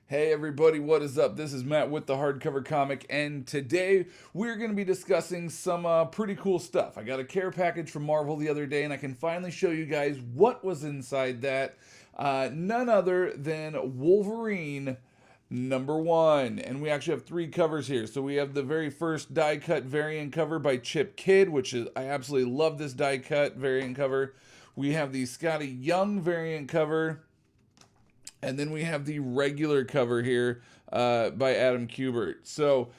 Hey everybody, what is up? This is Matt with the Hardcover Comic, and today we're going to be discussing some pretty cool stuff. I got a care package from Marvel the other day, and I can finally show you guys what was inside that. None other than Wolverine Number One, and we actually have three covers here. So we have the very first die-cut variant cover by Qbert, which is I absolutely love this die-cut variant cover. We have the Scotty Young variant cover. And then we have the regular cover here by Qbert. So,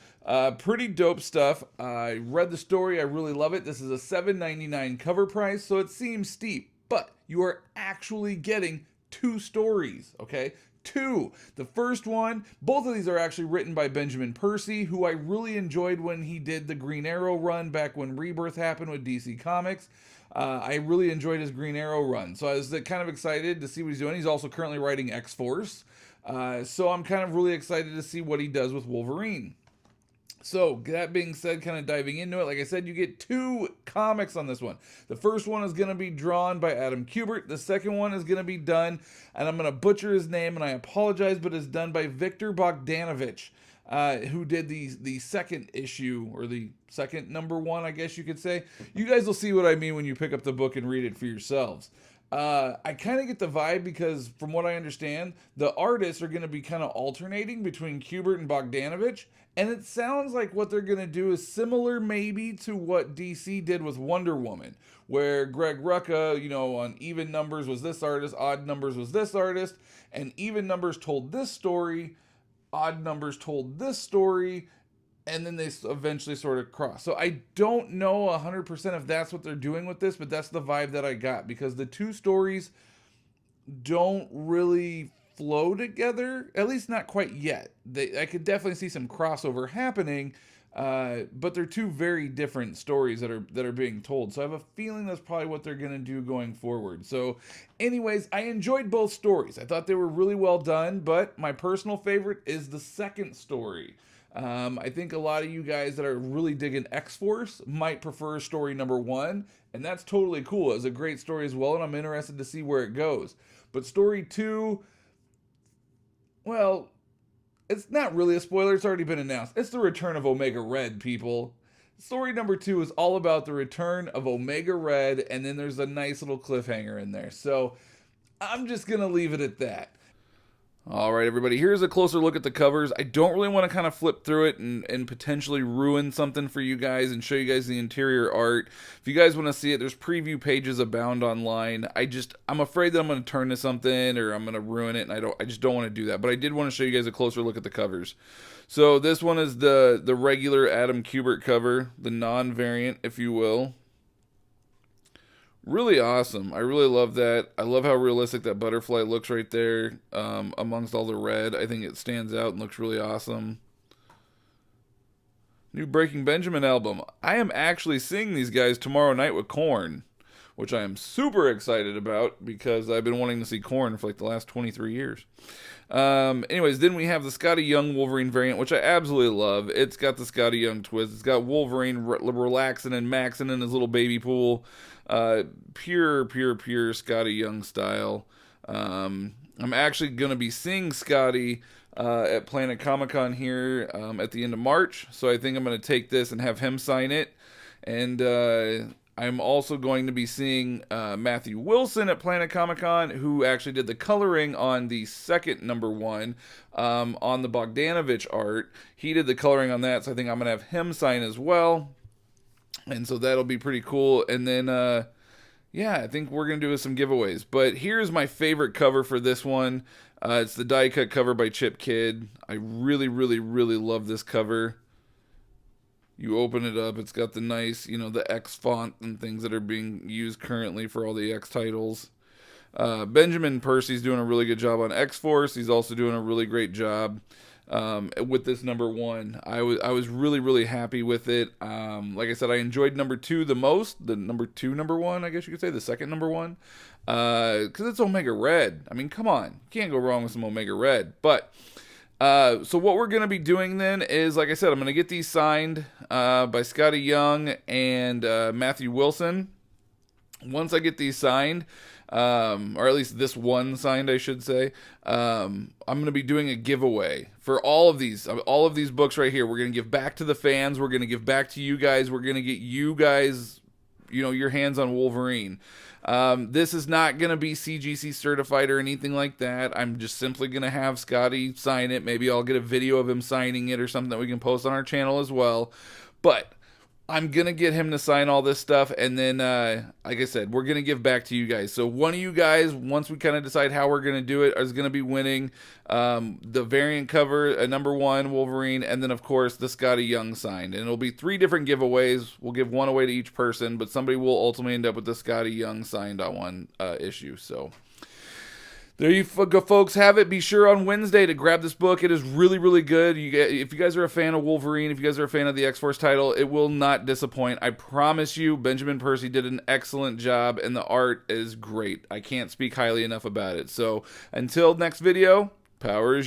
pretty dope stuff. I read the story. I really love it. This is a $7.99 cover price, so it seems steep. But you are actually getting two stories, okay? Two. The first one, both of these are actually written by Benjamin Percy, who I really enjoyed when he did the Green Arrow run back when Rebirth happened with DC Comics. I really enjoyed his Green Arrow run, so I was kind of excited to see what he's doing. He's also currently writing X-Force, so I'm kind of really excited to see what he does with Wolverine. So, that being said, kind of diving into it, like I said, you get two comics on this one. The first one is going to be drawn by Qbert. The second one is going to be done, and I'm going to butcher his name, and I apologize, but it's done by Viktor Bogdanovic, who did the second issue, or the second number one, I guess you could say. You guys will see what I mean when you pick up the book and read it for yourselves. I kind of get the vibe because, from what I understand, the artists are going to be kind of alternating between Qbert and Bogdanovic, and it sounds like what they're going to do is similar maybe to what DC did with Wonder Woman, where Greg Rucka, on even numbers was this artist, odd numbers was this artist, and even numbers told this story, odd numbers told this story, and then they eventually sort of cross. So I don't know 100% if that's what they're doing with this, but that's the vibe that I got, because the two stories don't really flow together, at least not quite yet. I could definitely see some crossover happening, but they're two very different stories that are being told. So I have a feeling that's probably what they're going to do going forward. So anyways, I enjoyed both stories. I thought they were really well done, but my personal favorite is the second story. I think a lot of you guys that are really digging X-Force might prefer story number one, and that's totally cool. It's a great story as well, and I'm interested to see where it goes. But story two, well, it's not really a spoiler. It's already been announced. It's the return of Omega Red, people. Story number two is all about the return of Omega Red, and then there's a nice little cliffhanger in there. So I'm just going to leave it at that. All right, everybody, here's a closer look at the covers. I don't really want to kind of flip through it and potentially ruin something for you guys and show you guys the interior art. If you guys want to see it, there's preview pages abound online. I'm afraid that I'm going to turn to something or I'm going to ruin it, and I just don't want to do that. But I did want to show you guys a closer look at the covers. So this one is the regular Qbert cover, the non-variant, if you will. Really awesome. I really love that. I love how realistic that butterfly looks right there amongst all the red. I think it stands out and looks really awesome. New Breaking Benjamin album. I am actually seeing these guys tomorrow night with Korn, which I am super excited about because I've been wanting to see Korn for like the last 23 years. Anyways, then we have the Scotty Young Wolverine variant, which I absolutely love. It's got the Scotty Young twist. It's got Wolverine relaxing and maxing in his little baby pool. Pure Scotty Young style. I'm actually going to be seeing Scotty at Planet Comic-Con here at the end of March. So I think I'm going to take this and have him sign it. And I'm also going to be seeing Matthew Wilson at Planet Comic-Con, who actually did the coloring on the second number one on the Bogdanovic art. He did the coloring on that, so I think I'm going to have him sign as well. And so that'll be pretty cool. And then, I think we're going to do some giveaways. But here's my favorite cover for this one. It's the die-cut cover by Qbert. I really, really, really love this cover. You open it up, it's got the nice, the X font and things that are being used currently for all the X titles. Benjamin Percy's doing a really good job on X-Force. He's also doing a really great job with this number one. I was really, really happy with it. Like I said, I enjoyed number two the most. The number one, I guess you could say, the second number one. Because it's Omega Red. I mean, come on. You can't go wrong with some Omega Red. But so what we're going to be doing then is, like I said, I'm going to get these signed by Scotty Young and Matthew Wilson. Once I get these signed, or at least this one signed, I should say. I'm going to be doing a giveaway for all of these books right here. We're going to give back to the fans. We're going to give back to you guys. We're going to get you guys, your hands on Wolverine. This is not going to be CGC certified or anything like that. I'm just simply going to have Scotty sign it. Maybe I'll get a video of him signing it or something that we can post on our channel as well. But I'm going to get him to sign all this stuff, and then, like I said, we're going to give back to you guys. So one of you guys, once we kind of decide how we're going to do it, is going to be winning the variant cover, number one, Wolverine, and then, of course, the Scotty Young signed. And it'll be 3 different giveaways. We'll give one away to each person, but somebody will ultimately end up with the Scotty Young signed on one issue. So there you folks have it. Be sure on Wednesday to grab this book. It is really, really good. If you guys are a fan of Wolverine, if you guys are a fan of the X-Force title, it will not disappoint. I promise you, Benjamin Percy did an excellent job, and the art is great. I can't speak highly enough about it. So until next video, power is